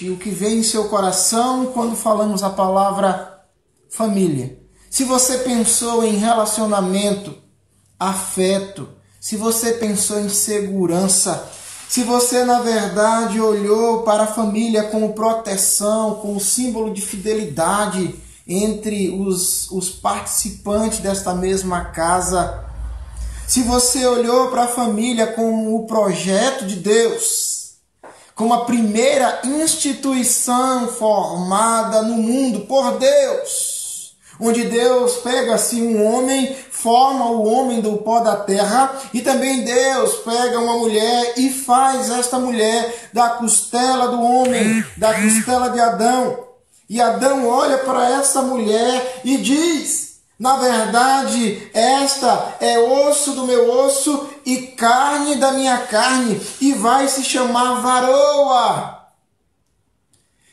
mente, o que vem em seu coração quando falamos a palavra família. Se você pensou em relacionamento, afeto, se você pensou em segurança, se você na verdade olhou para a família como proteção, como símbolo de fidelidade entre os participantes desta mesma casa, se você olhou para a família como o projeto de Deus, como a primeira instituição formada no mundo por Deus, onde Deus pega assim um homem, forma o homem do pó da terra, e também Deus pega uma mulher e faz esta mulher da costela do homem, da costela de Adão. E Adão olha para essa mulher e diz: na verdade, esta é osso do meu osso e carne da minha carne, e vai se chamar varoa.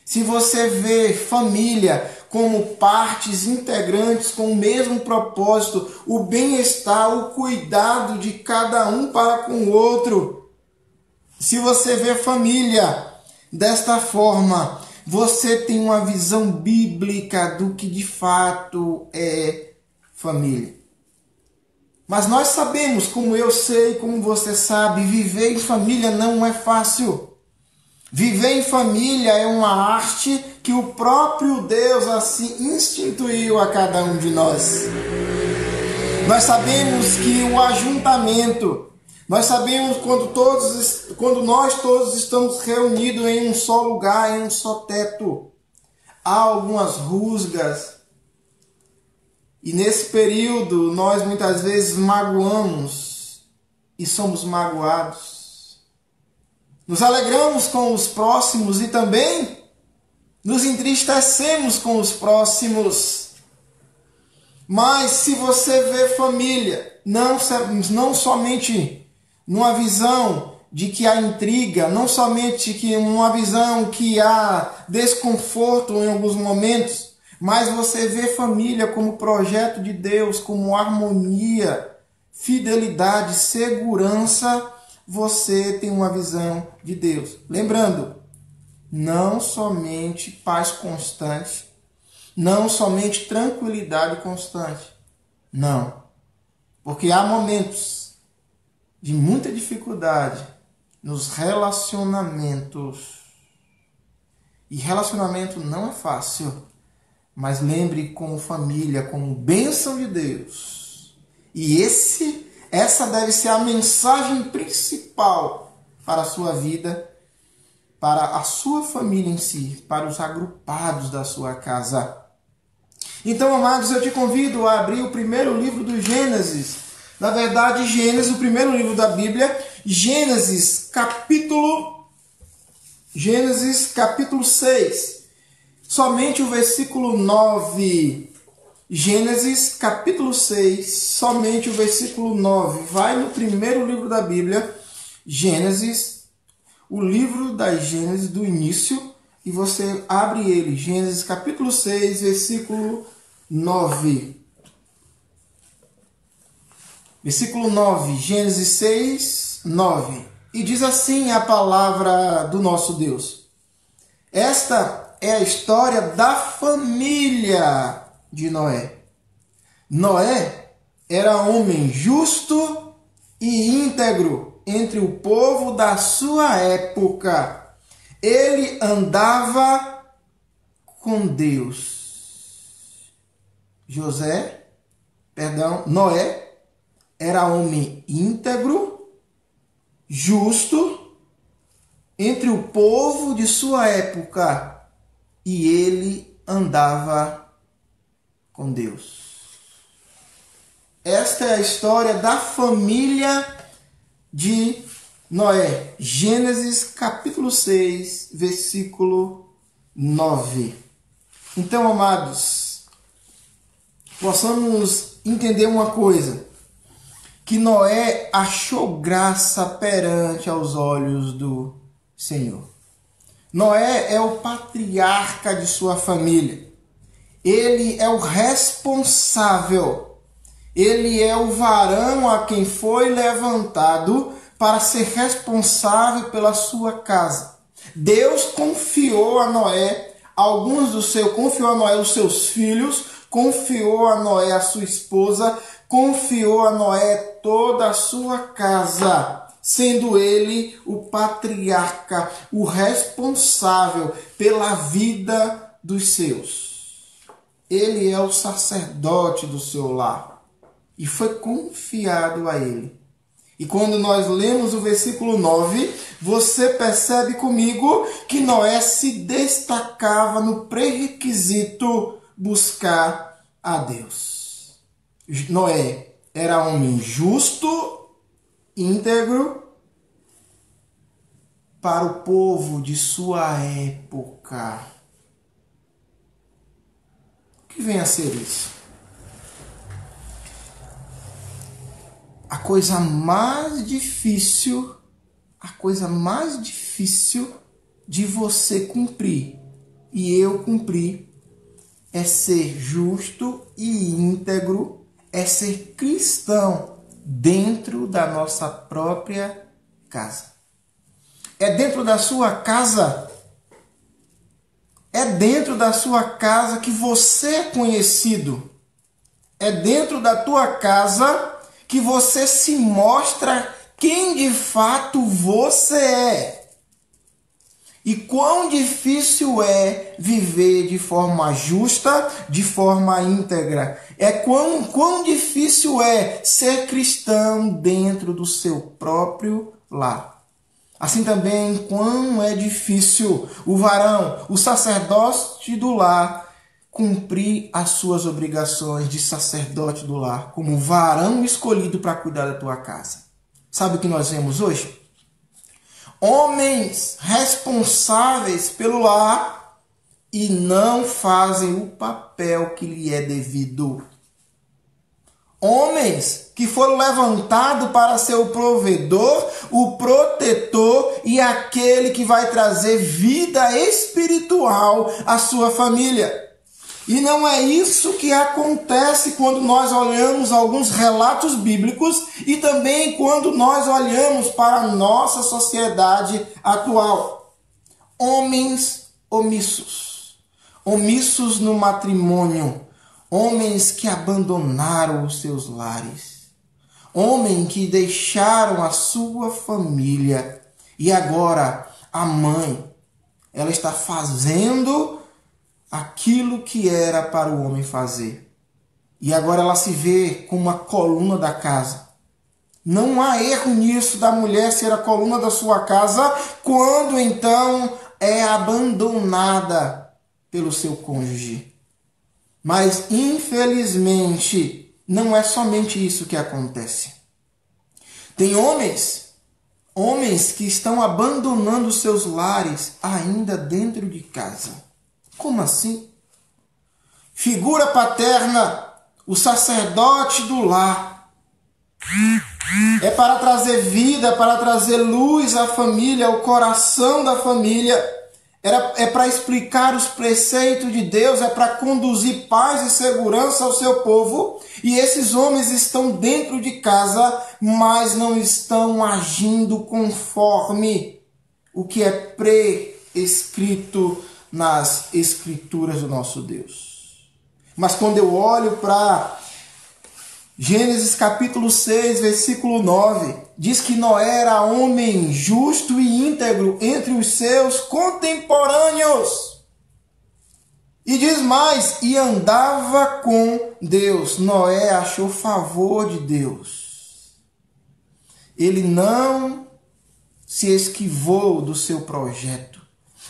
Se você vê família como partes integrantes com o mesmo propósito, o bem-estar, o cuidado de cada um para com o outro, se você vê família desta forma, você tem uma visão bíblica do que de fato é família. Mas nós sabemos, como eu sei, como você sabe, viver em família não é fácil. Viver em família é uma arte que o próprio Deus assim instituiu a cada um de nós. Nós sabemos que o ajuntamento, nós sabemos quando nós todos estamos reunidos em um só lugar, em um só teto, há algumas rusgas. E nesse período nós muitas vezes magoamos e somos magoados. Nos alegramos com os próximos e também nos entristecemos com os próximos. Mas se você vê família, não somente numa visão de que há intriga, não somente que uma visão que há desconforto em alguns momentos, mas você vê família como projeto de Deus, como harmonia, fidelidade, segurança, você tem uma visão de Deus. Lembrando, não somente paz constante, não somente tranquilidade constante. Não. Porque há momentos de muita dificuldade nos relacionamentos. E relacionamento não é fácil. Mas lembre como família, como bênção de Deus. E essa deve ser a mensagem principal para a sua vida, para a sua família em si, para os agrupados da sua casa. Então, amados, eu te convido a abrir o primeiro livro do Gênesis. Na verdade, Gênesis, o primeiro livro da Bíblia, Gênesis capítulo 6. Somente o versículo 9. Gênesis capítulo 6, somente o versículo 9. Vai no primeiro livro da Bíblia, Gênesis, o livro da Gênesis do início, e você abre ele. Gênesis capítulo 6, versículo 9. Versículo 9, Gênesis 6, 9. E diz assim a palavra do nosso Deus. Esta é a história da família de Noé. Noé era homem justo e íntegro entre o povo da sua época. Ele andava com Deus. Noé era homem íntegro, justo entre o povo de sua época. E ele andava com Deus. Esta é a história da família de Noé. Gênesis capítulo 6, versículo 9. Então, amados, possamos entender uma coisa. Que Noé achou graça perante aos olhos do Senhor. Noé é o patriarca de sua família. Ele é o responsável. Ele é o varão a quem foi levantado para ser responsável pela sua casa. Deus confiou a Noé confiou a Noé os seus filhos, confiou a Noé a sua esposa, confiou a Noé toda a sua casa, sendo ele o patriarca, o responsável pela vida dos seus. Ele é o sacerdote do seu lar e foi confiado a ele. E quando nós lemos o versículo 9, você percebe comigo que Noé se destacava no pré-requisito buscar a Deus. Noé era homem justo, íntegro, para o povo de sua época. O que vem a ser isso? A coisa mais difícil de você cumprir e eu cumprir é ser justo e íntegro, é ser cristão dentro da nossa própria casa. É dentro da sua casa, que você é conhecido. É dentro da tua casa que você se mostra quem de fato você é. E quão difícil é viver de forma justa, de forma íntegra. Quão difícil é ser cristão dentro do seu próprio lar. Assim também, quão é difícil o varão, o sacerdote do lar, cumprir as suas obrigações de sacerdote do lar, como varão escolhido para cuidar da tua casa. Sabe o que nós vemos hoje? Homens responsáveis pelo lar e não fazem o papel que lhe é devido. Homens que foram levantados para ser o provedor, o protetor e aquele que vai trazer vida espiritual à sua família. E não é isso que acontece quando nós olhamos alguns relatos bíblicos e também quando nós olhamos para a nossa sociedade atual. Homens omissos. Omissos no matrimônio. Homens que abandonaram os seus lares. Homens que deixaram a sua família. E agora a mãe, ela está fazendo aquilo que era para o homem fazer. E agora ela se vê como uma coluna da casa. Não há erro nisso da mulher ser a coluna da sua casa quando então é abandonada pelo seu cônjuge. Mas infelizmente não é somente isso que acontece. Tem homens que estão abandonando seus lares ainda dentro de casa. Como assim? Figura paterna, o sacerdote do lar. É para trazer vida, para trazer luz à família, ao coração da família. É para explicar os preceitos de Deus, é para conduzir paz e segurança ao seu povo. E esses homens estão dentro de casa, mas não estão agindo conforme o que é prescrito nas escrituras do nosso Deus. Mas quando eu olho para Gênesis capítulo 6, versículo 9, diz que Noé era homem justo e íntegro entre os seus contemporâneos. E diz mais, e andava com Deus. Noé achou favor de Deus. Ele não se esquivou do seu projeto.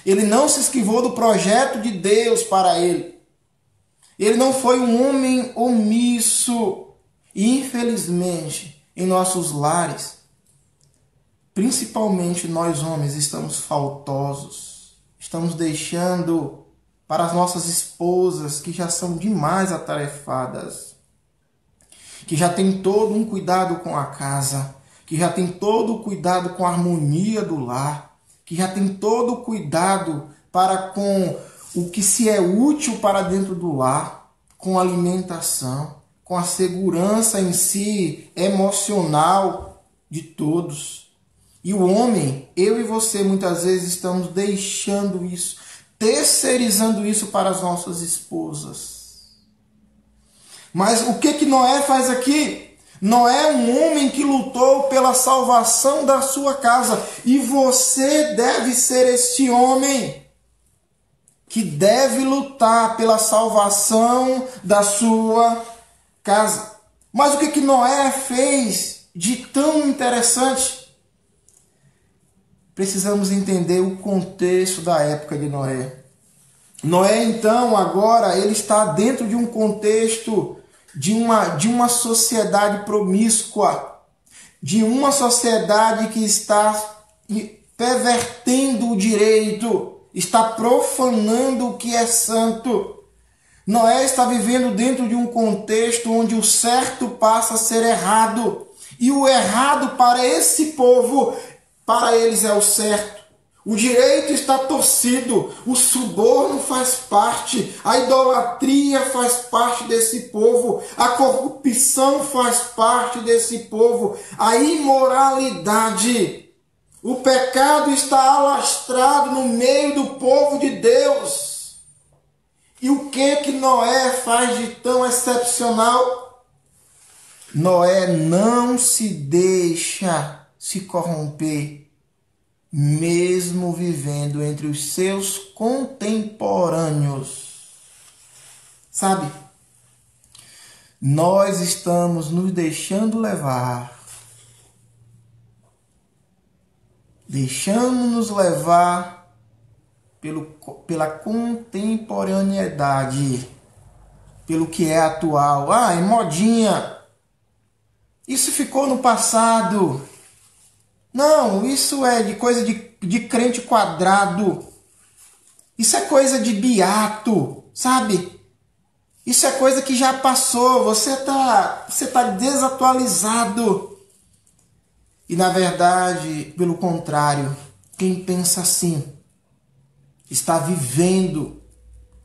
Ele não se esquivou do projeto de Deus para ele. Ele não foi um homem omisso. E, infelizmente, em nossos lares, principalmente nós homens, estamos faltosos. Estamos deixando para as nossas esposas, que já são demais atarefadas, que já tem todo um cuidado com a casa, que já tem todo o cuidado com a harmonia do lar, que já tem todo o cuidado para com o que se é útil para dentro do lar, com a alimentação, com a segurança em si emocional de todos. E o homem, eu e você, muitas vezes estamos deixando isso, terceirizando isso para as nossas esposas. Mas o que Noé faz aqui? Noé é um homem que lutou pela salvação da sua casa. E você deve ser este homem que deve lutar pela salvação da sua casa. Mas o que Noé fez de tão interessante? Precisamos entender o contexto da época de Noé. Noé, então, agora, ele está dentro de um contexto de uma sociedade promíscua, de uma sociedade que está pervertendo o direito, está profanando o que é santo. Noé está vivendo dentro de um contexto onde o certo passa a ser errado. E o errado para esse povo, para eles é o certo. O direito está torcido, o suborno faz parte, a idolatria faz parte desse povo, a corrupção faz parte desse povo, a imoralidade, o pecado está alastrado no meio do povo de Deus. E o que Noé faz de tão excepcional? Noé não se deixa se corromper, mesmo vivendo entre os seus contemporâneos. Sabe? Nós estamos nos deixando levar. Deixando-nos levar pela contemporaneidade, pelo que é atual. Ah, é modinha. Isso ficou no passado. Não, isso é de coisa de crente quadrado. Isso é coisa de beato, sabe? Isso é coisa que já passou. Você tá desatualizado. E na verdade, pelo contrário, quem pensa assim está vivendo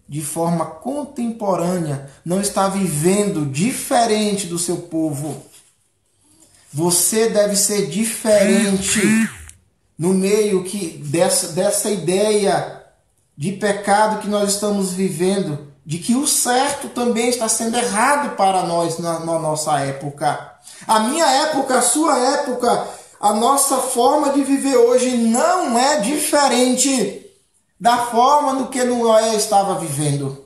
de forma contemporânea, não está vivendo diferente do seu povo. Você deve ser diferente no meio dessa ideia de pecado que nós estamos vivendo, de que o certo também está sendo errado para nós na nossa época. A minha época, a sua época, a nossa forma de viver hoje não é diferente da forma no que Noé estava vivendo.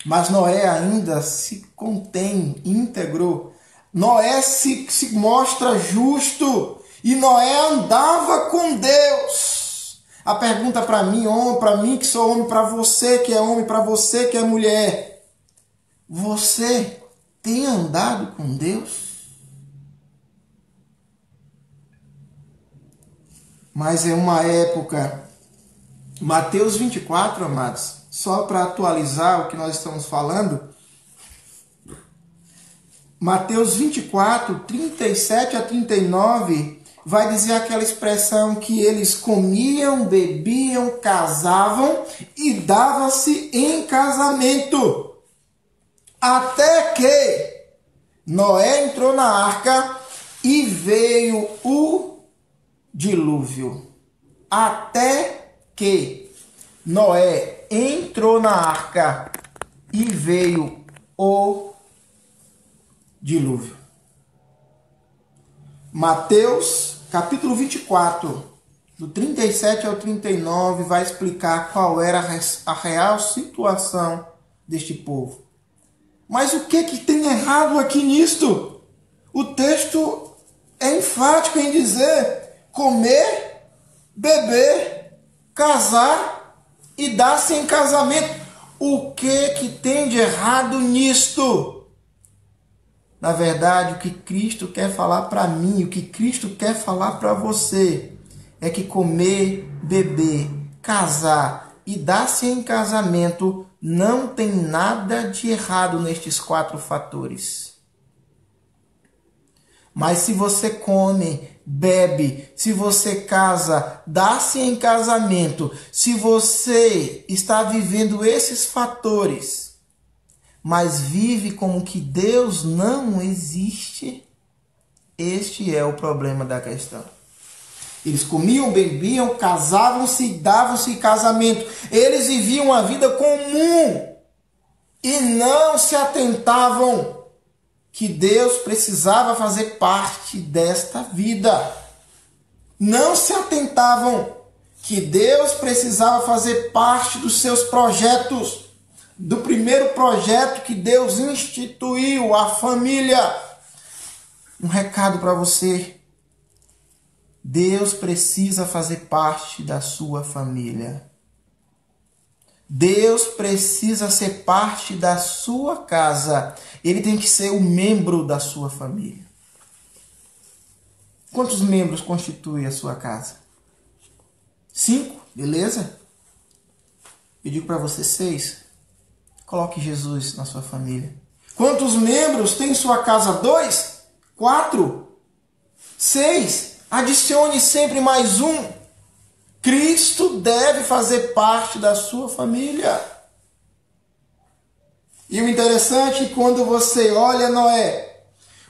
Mas Noé ainda se contém íntegro. Noé se mostra justo. E Noé andava com Deus. A pergunta para mim, homem, para mim que sou homem, para você que é homem, para você que é mulher. Você tem andado com Deus? Mas é uma época... Mateus 24, amados, só para atualizar o que nós estamos falando. Mateus 24, 37 a 39, vai dizer aquela expressão que eles comiam, bebiam, casavam e davam-se em casamento. Até que Noé entrou na arca e veio o dilúvio. Até que Noé entrou na arca e veio o dilúvio. Mateus, capítulo 24, do 37 ao 39, vai explicar qual era a real situação deste povo. Mas o que tem errado aqui nisto? O texto é enfático em dizer comer, beber, casar e dar-se em casamento. O que tem de errado nisto? Na verdade, o que Cristo quer falar para mim, o que Cristo quer falar para você, é que comer, beber, casar e dar-se em casamento não tem nada de errado nestes 4 fatores. Mas se você come, bebe, se você casa, dá-se em casamento, se você está vivendo esses fatores, mas vive como que Deus não existe, este é o problema da questão. Eles comiam, bebiam, casavam-se e davam-se em casamento. Eles viviam uma vida comum e não se atentavam que Deus precisava fazer parte desta vida. Não se atentavam que Deus precisava fazer parte dos seus projetos, do primeiro projeto que Deus instituiu, a família. Um recado para você. Deus precisa fazer parte da sua família. Deus precisa ser parte da sua casa. Ele tem que ser um membro da sua família. Quantos membros constitui a sua casa? 5, beleza? Eu digo para você 6. Coloque Jesus na sua família. Quantos membros tem sua casa? 2, 4, 6. Adicione sempre mais um. Cristo deve fazer parte da sua família. E o interessante, quando você olha Noé,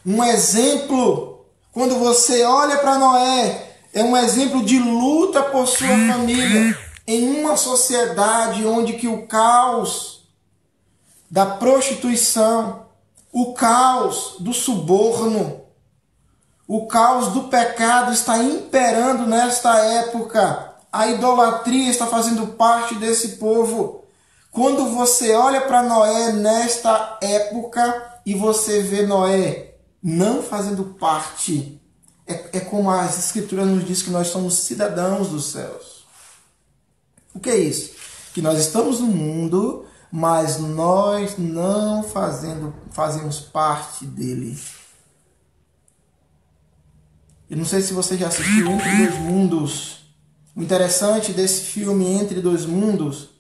um exemplo, quando você olha para Noé, é um exemplo de luta por sua família, em uma sociedade onde que o caos da prostituição, o caos do suborno, o caos do pecado está imperando nesta época. A idolatria está fazendo parte desse povo. Quando você olha para Noé nesta época e você vê Noé não fazendo parte, é como as Escrituras nos diz que nós somos cidadãos dos céus. O que é isso? Que nós estamos no mundo, mas nós não fazemos parte dele. Eu não sei se você já assistiu Entre Dois Mundos. O interessante desse filme Entre Dois Mundos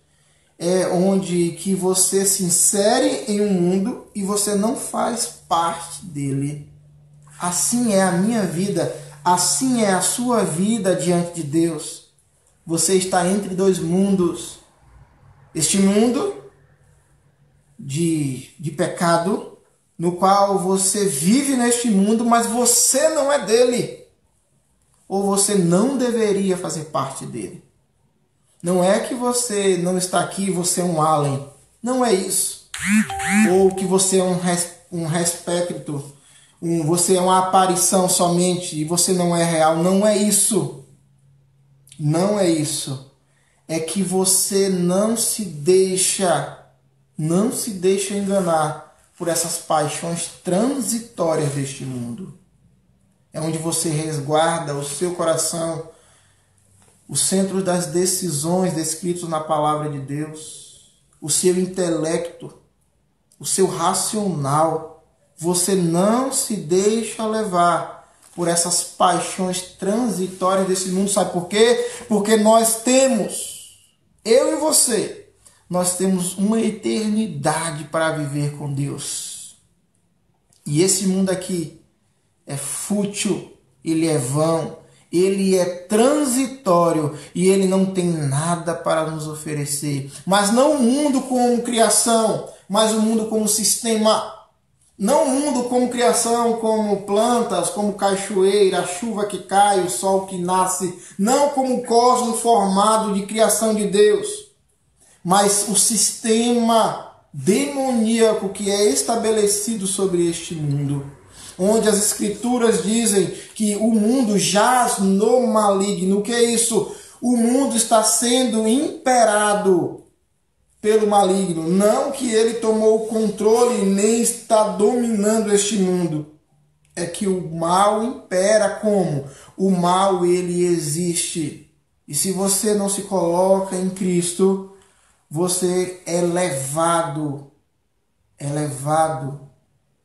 é onde que você se insere em um mundo e você não faz parte dele. Assim é a minha vida, assim é a sua vida diante de Deus. Você está entre dois mundos. Este mundo de pecado, no qual você vive neste mundo, mas você não é dele. Ou você não deveria fazer parte dele. Não é que você não está aqui e você é um alien. Não é isso. Ou que você é um espectro. Você é uma aparição somente e você não é real. Não é isso. Não é isso. É que você não se deixa enganar por essas paixões transitórias deste mundo. É onde você resguarda o seu coração, o centro das decisões descritos na palavra de Deus, o seu intelecto, o seu racional. Você não se deixa levar por essas paixões transitórias desse mundo. Sabe por quê? Porque nós temos, eu e você, nós temos uma eternidade para viver com Deus. E esse mundo aqui é fútil, ele é vão, ele é transitório e ele não tem nada para nos oferecer. Mas não o mundo como criação, mas o mundo como sistema. Não o mundo como criação, como plantas, como cachoeira, a chuva que cai, o sol que nasce. Não como o cosmos formado de criação de Deus. Mas o sistema demoníaco que é estabelecido sobre este mundo. Onde as Escrituras dizem que o mundo jaz no maligno. O que é isso? O mundo está sendo imperado pelo maligno. Não que ele tomou o controle nem está dominando este mundo. É que o mal impera como? O mal, ele existe. E se você não se coloca em Cristo, você é levado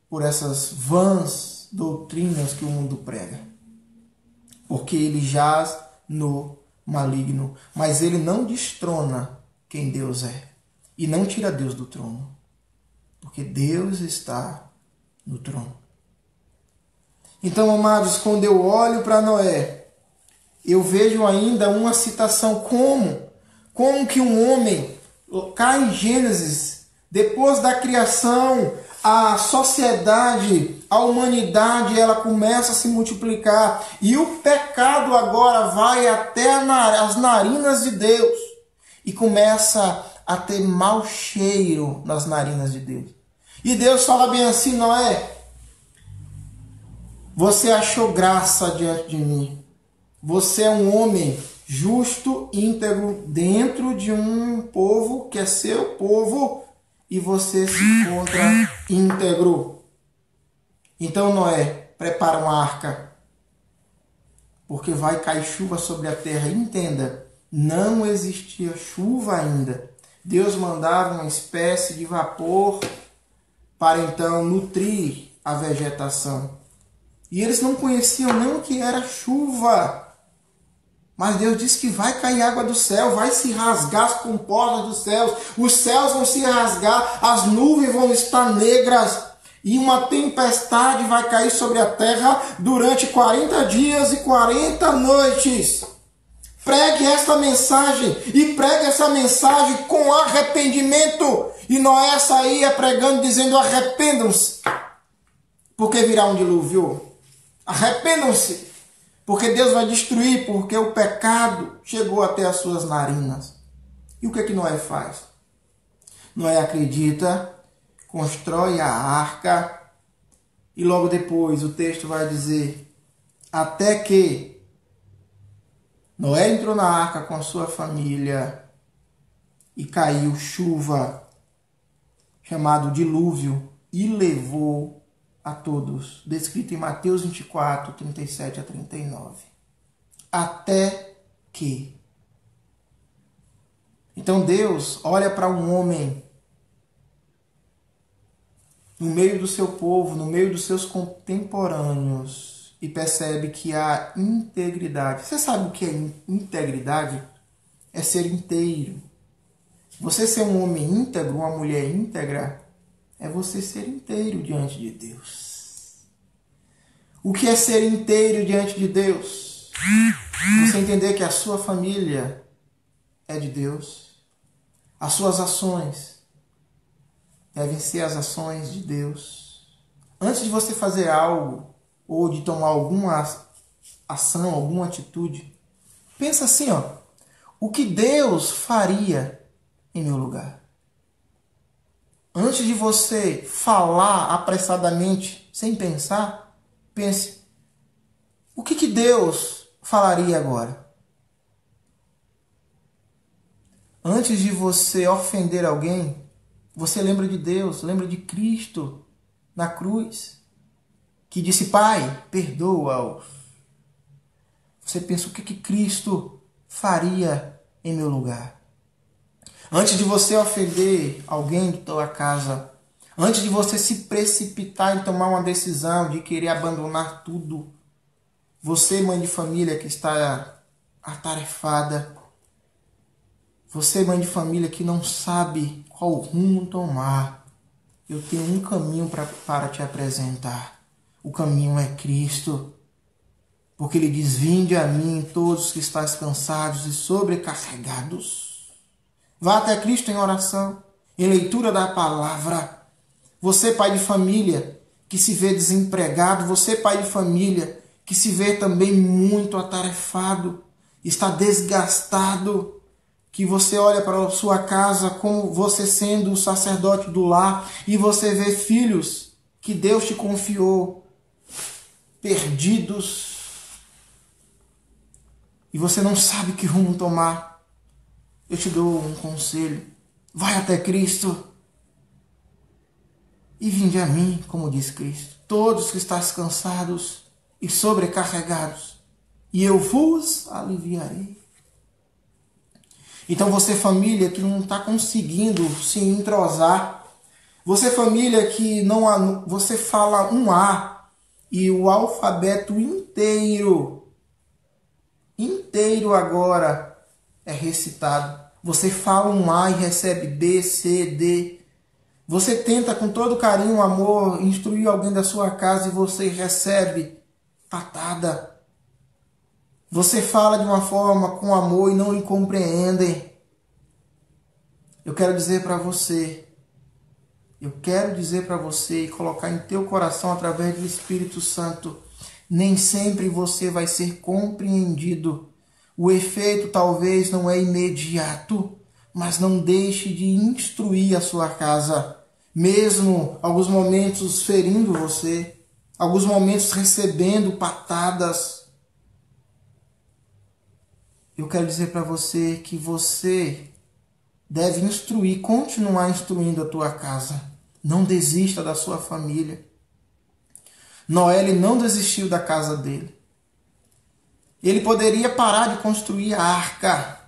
por essas vãs doutrinas que o mundo prega. Porque ele jaz no maligno. Mas ele não destrona quem Deus é. E não tira Deus do trono. Porque Deus está no trono. Então, amados, quando eu olho para Noé, eu vejo ainda uma citação como que um homem, cá em Gênesis, Depois da criação, a sociedade, a humanidade, ela começa a se multiplicar. E o pecado agora vai até as narinas de Deus. E começa a ter mau cheiro nas narinas de Deus. E Deus fala bem assim: Noé, você achou graça diante de mim. Você é um homem justo, íntegro, dentro de um povo que é seu povo, e você se encontra íntegro. Então, Noé, prepara uma arca, porque vai cair chuva sobre a terra. Entenda, não existia chuva ainda. Deus mandava uma espécie de vapor para então nutrir a vegetação. E eles não conheciam nem o que era chuva. Mas Deus disse que vai cair água do céu, vai se rasgar as comportas dos céus, os céus vão se rasgar, as nuvens vão estar negras, e uma tempestade vai cair sobre a terra durante 40 dias e 40 noites. Pregue esta mensagem, e pregue essa mensagem com arrependimento. E Noé saía pregando, dizendo: arrependam-se, porque virá um dilúvio. Arrependam-se, porque Deus vai destruir, porque o pecado chegou até as suas narinas. E o que Noé faz? Noé acredita, constrói a arca, e logo depois o texto vai dizer: até que Noé entrou na arca com a sua família e caiu chuva, chamado dilúvio, e levou a todos, descrito em Mateus 24, 37 a 39. Até que. Então Deus olha para um homem no meio do seu povo, no meio dos seus contemporâneos, e percebe que há integridade. Você sabe o que é integridade? É ser inteiro. Você ser um homem íntegro, uma mulher íntegra, é você ser inteiro diante de Deus. O que é ser inteiro diante de Deus? Você entender que a sua família é de Deus. As suas ações devem ser as ações de Deus. Antes de você fazer algo, ou de tomar alguma ação, alguma atitude, pensa assim, o que Deus faria em meu lugar? Antes de você falar apressadamente, sem pensar, pense: o que Deus falaria agora? Antes de você ofender alguém, você lembra de Deus, lembra de Cristo na cruz, que disse: Pai, perdoa-os. Você pensa: o que Cristo faria em meu lugar? Antes de você ofender alguém de tua casa, antes de você se precipitar em tomar uma decisão de querer abandonar tudo, você, mãe de família que está atarefada, você, mãe de família que não sabe qual rumo tomar, eu tenho um caminho para te apresentar. O caminho é Cristo. Porque Ele diz: vinde a mim todos que estáis cansados e sobrecarregados. Vá até Cristo em oração, em leitura da palavra. Você, pai de família, que se vê desempregado, você, pai de família, que se vê também muito atarefado, está desgastado, que você olha para a sua casa como você sendo o sacerdote do lar e você vê filhos que Deus te confiou, perdidos, e você não sabe que rumo tomar. Eu te dou um conselho: vai até Cristo e vinde a mim, como diz Cristo, todos que estáis cansados e sobrecarregados, e eu vos aliviarei. Então você, família que não está conseguindo se entrosar, você, família que não, você fala um A e o alfabeto inteiro agora é recitado. Você fala um A e recebe B, C, D. Você tenta com todo carinho, amor, instruir alguém da sua casa e você recebe patada. Você fala de uma forma com amor e não lhe compreendem. Eu quero dizer para você eu quero dizer para você e colocar em teu coração através do Espírito Santo, nem sempre você vai ser compreendido. O efeito talvez não é imediato, mas não deixe de instruir a sua casa, mesmo alguns momentos ferindo você, alguns momentos recebendo patadas. Eu quero dizer para você que você deve instruir, continuar instruindo a tua casa. Não desista da sua família. Noé ele não desistiu da casa dele. Ele poderia parar de construir a arca.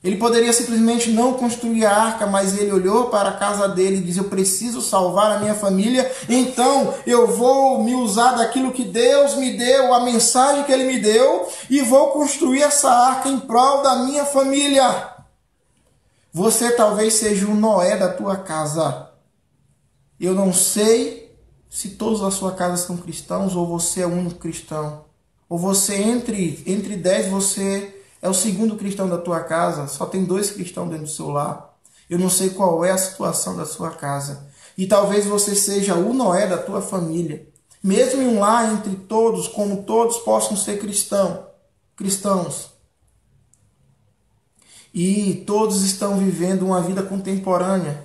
Ele poderia simplesmente não construir a arca, mas ele olhou para a casa dele e disse: eu preciso salvar a minha família, então eu vou me usar daquilo que Deus me deu, a mensagem que Ele me deu, e vou construir essa arca em prol da minha família. Você talvez seja o Noé da tua casa. Eu não sei se todos da sua casa são cristãos ou você é o único cristão. Ou você, entre 10, você é o segundo cristão da tua casa. Só tem 2 cristãos dentro do seu lar. Eu não sei qual é a situação da sua casa. E talvez você seja o Noé da tua família. Mesmo em um lar entre todos, como todos possam ser cristãos. E todos estão vivendo uma vida contemporânea.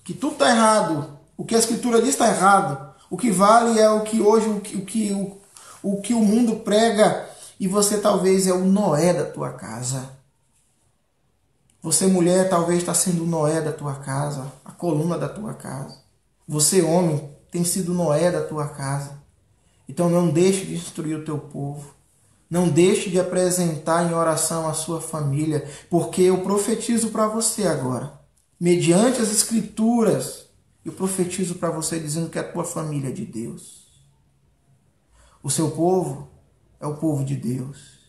Que tudo está errado. O que a Escritura diz está errado. O que vale é o que hoje, o que o mundo prega. E você talvez é o Noé da tua casa. Você, mulher, talvez está sendo o Noé da tua casa. A coluna da tua casa. Você, homem, tem sido o Noé da tua casa. Então não deixe de instruir o teu povo. Não deixe de apresentar em oração a sua família, porque eu profetizo para você agora, mediante as Escrituras, eu profetizo para você dizendo que a tua família é de Deus. O seu povo é o povo de Deus.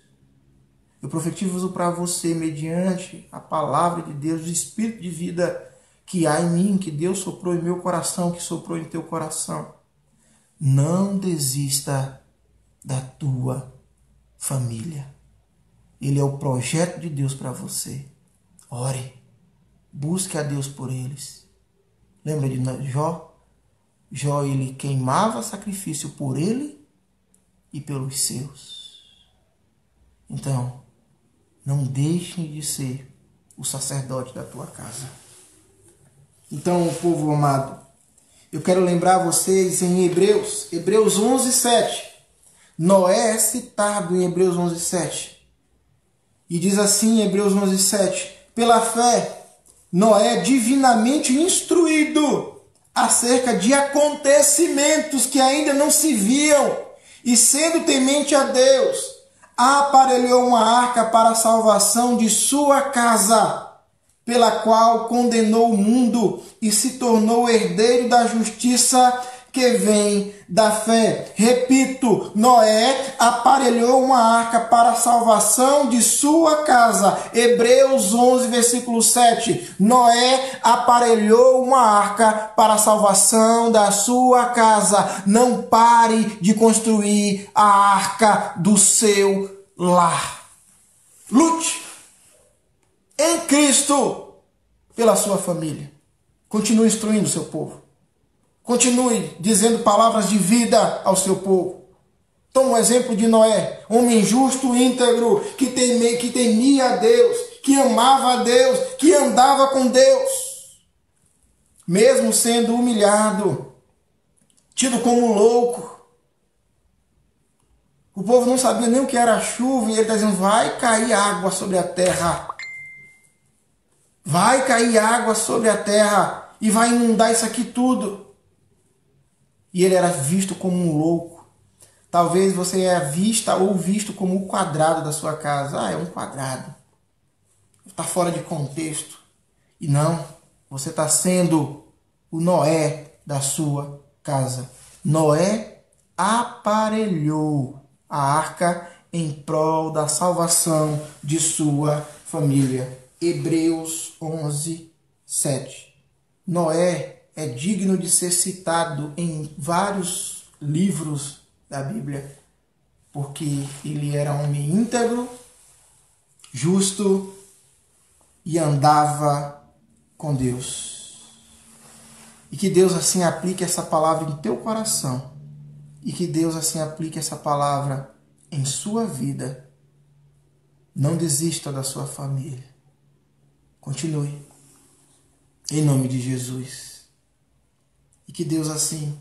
Eu profetizo para você, mediante a palavra de Deus, o Espírito de vida que há em mim, que Deus soprou em meu coração, que soprou em teu coração. Não desista da tua família. Ele é o projeto de Deus para você. Ore. Busque a Deus por eles. Lembra de Jó? Jó, ele queimava sacrifício por ele e pelos seus. Então, não deixem de ser o sacerdote da tua casa. Então, povo amado, eu quero lembrar vocês em Hebreus 11:7. Noé é citado em Hebreus 11:7. E diz assim em Hebreus 11:7. Pela fé, Noé, divinamente instruído acerca de acontecimentos que ainda não se viam, e sendo temente a Deus, aparelhou uma arca para a salvação de sua casa, pela qual condenou o mundo e se tornou herdeiro da justiça que vem da fé. Repito, Noé aparelhou uma arca para a salvação de sua casa. Hebreus 11, versículo 7. Noé aparelhou uma arca para a salvação da sua casa. Não pare de construir a arca do seu lar. Lute em Cristo pela sua família. Continue instruindo o seu povo. Continue dizendo palavras de vida ao seu povo. Toma um exemplo de Noé, homem justo, íntegro, que temia a Deus, que amava a Deus, que andava com Deus. Mesmo sendo humilhado, tido como louco. O povo não sabia nem o que era chuva e ele está dizendo: vai cair água sobre a terra. Vai cair água sobre a terra e vai inundar isso aqui tudo. E ele era visto como um louco. Talvez você é vista ou visto como o quadrado da sua casa. Ah, é um quadrado. Está fora de contexto. E não, você está sendo o Noé da sua casa. Noé aparelhou a arca em prol da salvação de sua família. Hebreus 11, 7. Noé é digno de ser citado em vários livros da Bíblia, porque ele era homem íntegro, justo e andava com Deus. E que Deus assim aplique essa palavra em teu coração. E que Deus assim aplique essa palavra em sua vida. Não desista da sua família. Continue. Em nome de Jesus. E que Deus assim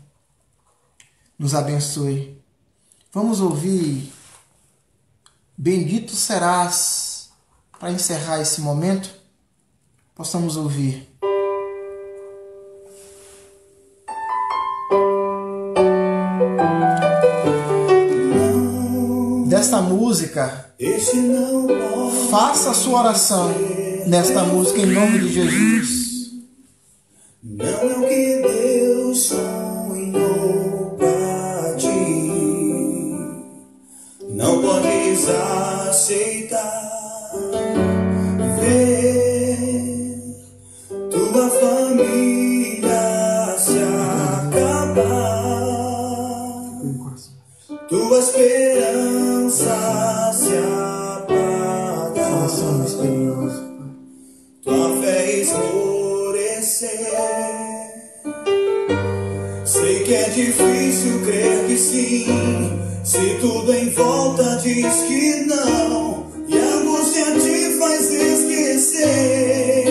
nos abençoe. Vamos ouvir Bendito Serás para encerrar esse momento. Possamos ouvir. Desta música, faça a sua oração nesta música em nome de Jesus. Não é o que Deus sonhou pra ti. Não podes aceitar ver tua família se acabar, tua esperança se apagar, tua fé esmorecer. Sei que é difícil crer que sim, se tudo em volta diz que não, e a angústia te faz esquecer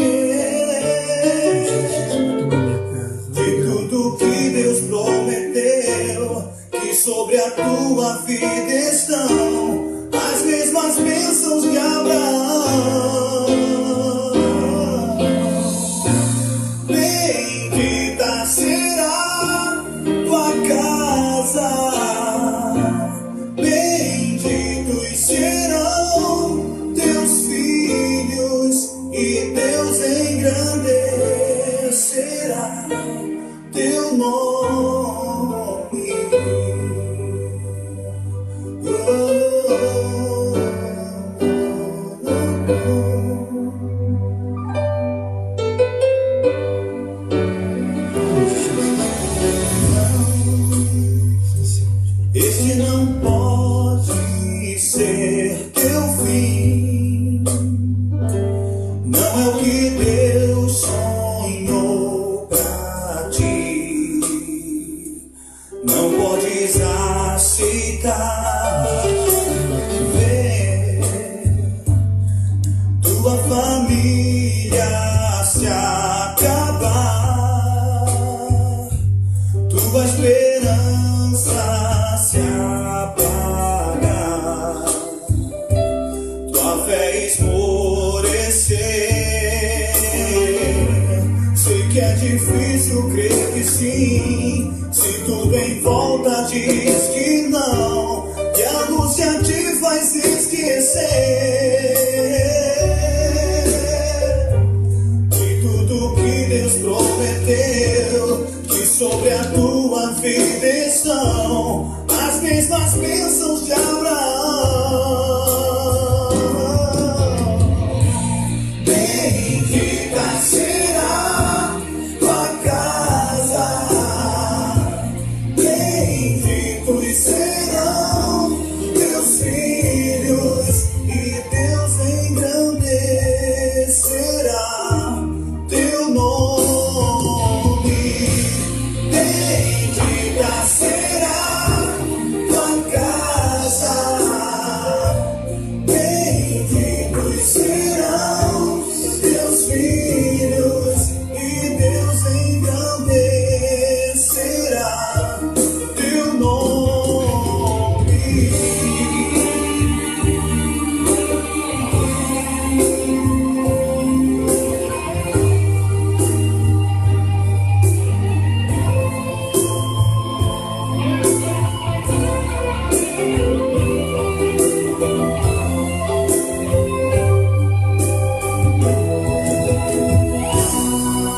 de tudo que Deus prometeu, que sobre a tua vida estão as mesmas bênçãos de Abraão. Bendita será tua casa, benditos serão teus filhos, e Deus engrandecerá teu nome. Este não pode ser teu fim. Não é o que Deus sonhou pra ti. Não podes aceitar ver tua família se acabar, tua esperança se apagar, tua fé esmorecer. Sei que é difícil crer que sim, se tudo em volta diz que não, e a angústia te faz esquecer de tudo que Deus prometeu, que sobre a tua vida estão as mesmas bênçãos de Abraão. Bendita será tua casa, benditos serão teus filhos, e Deus engrandecerá teu nome. Bendita será tua casa, benditos serão teus filhos, e Deus engrandecerá teu nome.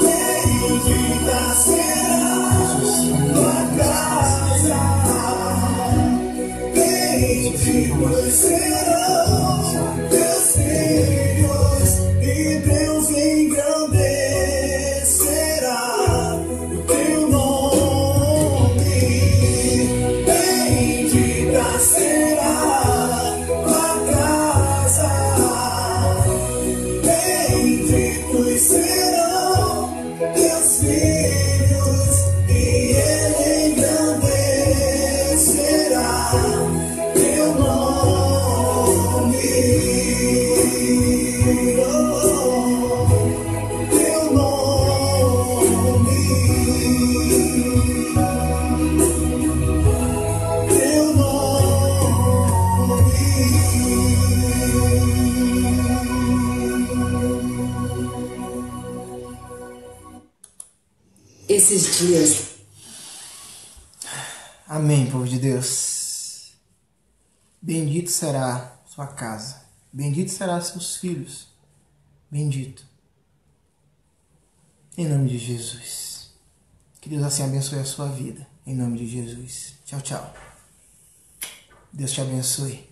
Bendita será tua casa, benditos serão teus filhos, e Deus engrandecerá o teu nome. Bendita será tua casa, benditos serão teus filhos, Esses dias. Amém, povo de Deus. Bendito será sua casa. Bendito será seus filhos. Bendito. Em nome de Jesus. Que Deus assim abençoe a sua vida. Em nome de Jesus. Tchau, tchau. Deus te abençoe.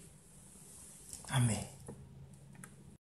Amém.